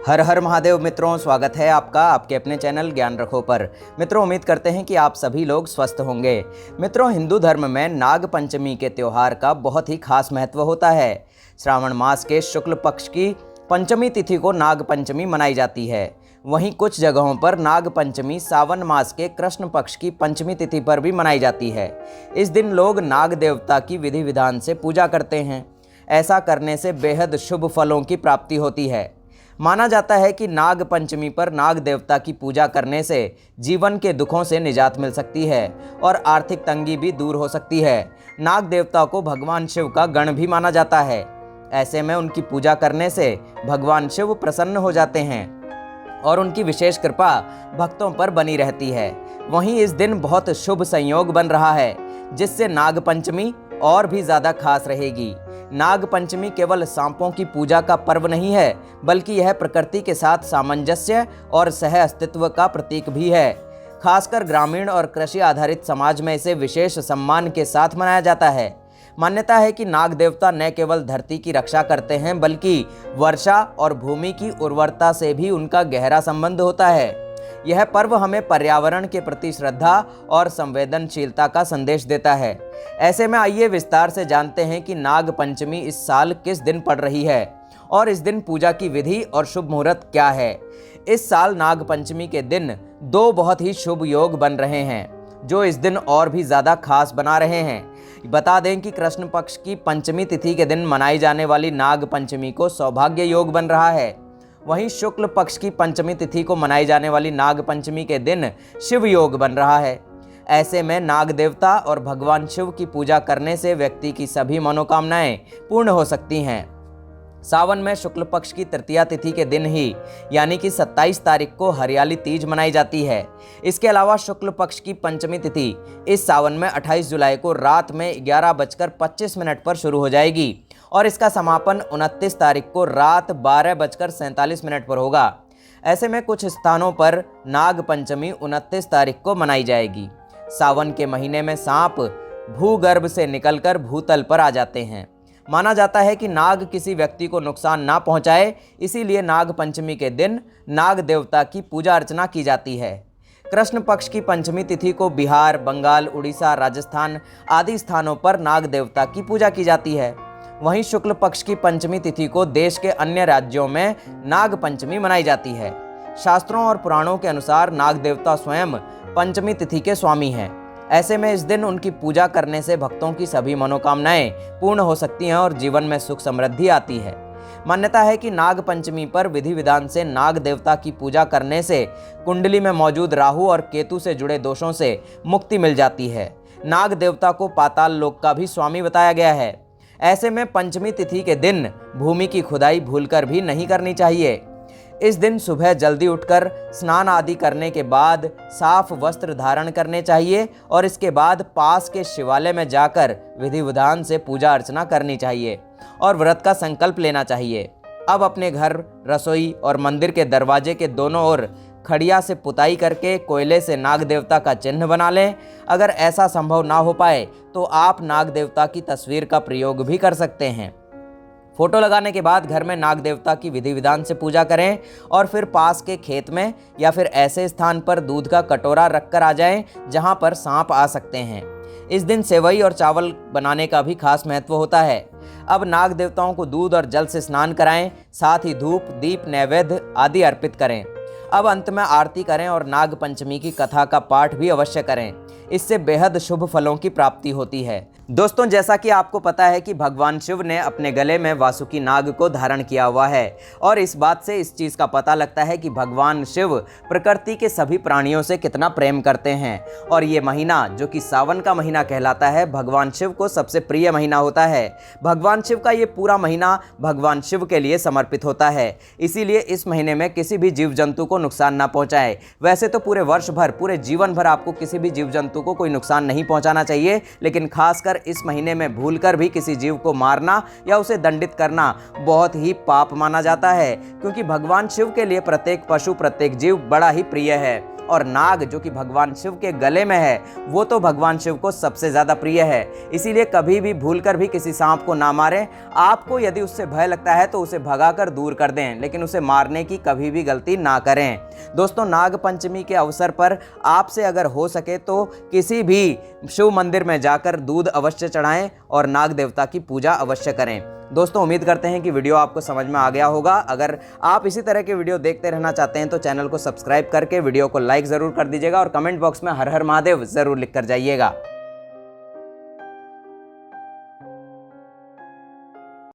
हर हर महादेव मित्रों, स्वागत है आपका आपके अपने चैनल ज्ञान रखो पर। मित्रों, उम्मीद करते हैं कि आप सभी लोग स्वस्थ होंगे। मित्रों, हिंदू धर्म में नाग पंचमी के त्योहार का बहुत ही खास महत्व होता है। श्रावण मास के शुक्ल पक्ष की पंचमी तिथि को नाग पंचमी मनाई जाती है। वहीं कुछ जगहों पर नाग पंचमी सावन मास के कृष्ण पक्ष की पंचमी तिथि पर भी मनाई जाती है। इस दिन लोग नाग देवता की विधि विधान से पूजा करते हैं। ऐसा करने से बेहद शुभ फलों की प्राप्ति होती है। माना जाता है कि नाग पंचमी पर नाग देवता की पूजा करने से जीवन के दुखों से निजात मिल सकती है और आर्थिक तंगी भी दूर हो सकती है। नाग देवता को भगवान शिव का गण भी माना जाता है। ऐसे में उनकी पूजा करने से भगवान शिव प्रसन्न हो जाते हैं और उनकी विशेष कृपा भक्तों पर बनी रहती है। वहीं इस दिन बहुत शुभ संयोग बन रहा है, जिससे नाग पंचमी और भी ज़्यादा खास रहेगी। नाग पंचमी केवल सांपों की पूजा का पर्व नहीं है, बल्कि यह प्रकृति के साथ सामंजस्य और सह अस्तित्व का प्रतीक भी है। खासकर ग्रामीण और कृषि आधारित समाज में इसे विशेष सम्मान के साथ मनाया जाता है। मान्यता है कि नाग देवता न केवल धरती की रक्षा करते हैं, बल्कि वर्षा और भूमि की उर्वरता से भी उनका गहरा संबंध होता है। यह पर्व हमें पर्यावरण के प्रति श्रद्धा और संवेदनशीलता का संदेश देता है। ऐसे में आइए विस्तार से जानते हैं कि नाग पंचमी इस साल किस दिन पड़ रही है और इस दिन पूजा की विधि और शुभ मुहूर्त क्या है। इस साल नाग पंचमी के दिन दो बहुत ही शुभ योग बन रहे हैं, जो इस दिन और भी ज़्यादा खास बना रहे हैं। बता दें कि कृष्ण पक्ष की पंचमी तिथि के दिन मनाई जाने वाली नाग पंचमी को सौभाग्य योग बन रहा है। वहीं शुक्ल पक्ष की पंचमी तिथि को मनाई जाने वाली नाग पंचमी के दिन शिव योग बन रहा है। ऐसे में नाग देवता और भगवान शिव की पूजा करने से व्यक्ति की सभी मनोकामनाएं पूर्ण हो सकती हैं। सावन में शुक्ल पक्ष की तृतीया तिथि के दिन ही यानी कि 27 तारीख को हरियाली तीज मनाई जाती है। इसके अलावा शुक्ल पक्ष की पंचमी तिथि इस सावन में 28 जुलाई को रात में 11:25 पर शुरू हो जाएगी और इसका समापन 29 तारीख को रात 12:47 पर होगा। ऐसे में कुछ स्थानों पर नाग पंचमी 29 तारीख को मनाई जाएगी। सावन के महीने में सांप भूगर्भ से निकलकर भूतल पर आ जाते हैं। माना जाता है कि नाग किसी व्यक्ति को नुकसान ना पहुंचाए, इसीलिए नाग पंचमी के दिन नाग देवता की पूजा अर्चना की जाती है। कृष्ण पक्ष की पंचमी तिथि को बिहार, बंगाल, उड़ीसा, राजस्थान आदि स्थानों पर नाग देवता की पूजा की जाती है। वहीं शुक्ल पक्ष की पंचमी तिथि को देश के अन्य राज्यों में नाग पंचमी मनाई जाती है। शास्त्रों और पुराणों के अनुसार नाग देवता स्वयं पंचमी तिथि के स्वामी हैं। ऐसे में इस दिन उनकी पूजा करने से भक्तों की सभी मनोकामनाएं पूर्ण हो सकती हैं और जीवन में सुख समृद्धि आती है। मान्यता है कि नाग पंचमी पर विधि विधान से नाग देवता की पूजा करने से कुंडली में मौजूद राहु और केतु से जुड़े दोषों से मुक्ति मिल जाती है। नाग देवता को पाताल लोक का भी स्वामी बताया गया है। ऐसे में पंचमी तिथि के दिन भूमि की खुदाई भूलकर भी नहीं करनी चाहिए। इस दिन सुबह जल्दी उठकर स्नान आदि करने के बाद साफ वस्त्र धारण करने चाहिए और इसके बाद पास के शिवालय में जाकर विधि विधान से पूजा अर्चना करनी चाहिए और व्रत का संकल्प लेना चाहिए। अब अपने घर, रसोई और मंदिर के दरवाजे के दोनों ओर खड़िया से पुताई करके कोयले से नाग देवता का चिन्ह बना लें। अगर ऐसा संभव ना हो पाए तो आप नाग देवता की तस्वीर का प्रयोग भी कर सकते हैं। फोटो लगाने के बाद घर में नाग देवता की विधि विधान से पूजा करें और फिर पास के खेत में या फिर ऐसे स्थान पर दूध का कटोरा रखकर आ जाएं जहां पर सांप आ सकते हैं। इस दिन सेवई और चावल बनाने का भी खास महत्व होता है। अब नाग देवताओं को दूध और जल से स्नान कराएं, साथ ही धूप, दीप, नैवेद्य आदि अर्पित करें। अब अंत में आरती करें और नाग पंचमी की कथा का पाठ भी अवश्य करें। इससे बेहद शुभ फलों की प्राप्ति होती है। दोस्तों, जैसा कि आपको पता है कि भगवान शिव ने अपने गले में वासुकी नाग को धारण किया हुआ है और इस बात से इस चीज़ का पता लगता है कि भगवान शिव प्रकृति के सभी प्राणियों से कितना प्रेम करते हैं। और ये महीना जो कि सावन का महीना कहलाता है, भगवान शिव को सबसे प्रिय महीना होता है। भगवान शिव का ये पूरा महीना भगवान शिव के लिए समर्पित होता है। इसीलिए इस महीने में किसी भी जीव जंतु को नुकसान ना पहुँचाए। वैसे तो पूरे वर्ष भर, पूरे जीवन भर आपको किसी भी जीव जंतु को कोई नुकसान नहीं पहुँचाना चाहिए, लेकिन खासकर इस महीने में भूलकर भी किसी जीव को मारना या उसे दंडित करना बहुत ही पाप माना जाता है, क्योंकि भगवान शिव के लिए प्रत्येक पशु, प्रत्येक जीव बड़ा ही प्रिय है। और नाग जो कि भगवान शिव के गले में है वो तो भगवान शिव को सबसे ज़्यादा प्रिय है। इसीलिए कभी भी भूलकर भी किसी सांप को ना मारें। आपको यदि उससे भय लगता है तो उसे भगाकर दूर कर दें, लेकिन उसे मारने की कभी भी गलती ना करें। दोस्तों, नाग पंचमी के अवसर पर आपसे अगर हो सके तो किसी भी शिव मंदिर में जाकर दूध अवश्य चढ़ाएं और नाग देवता की पूजा अवश्य करें। दोस्तों, उम्मीद करते हैं कि वीडियो आपको समझ में आ गया होगा। अगर आप इसी तरह के वीडियो देखते रहना चाहते हैं तो चैनल को सब्सक्राइब करके वीडियो को लाइक ज़रूर कर दीजिएगा और कमेंट बॉक्स में हर हर महादेव ज़रूर लिख कर जाइएगा।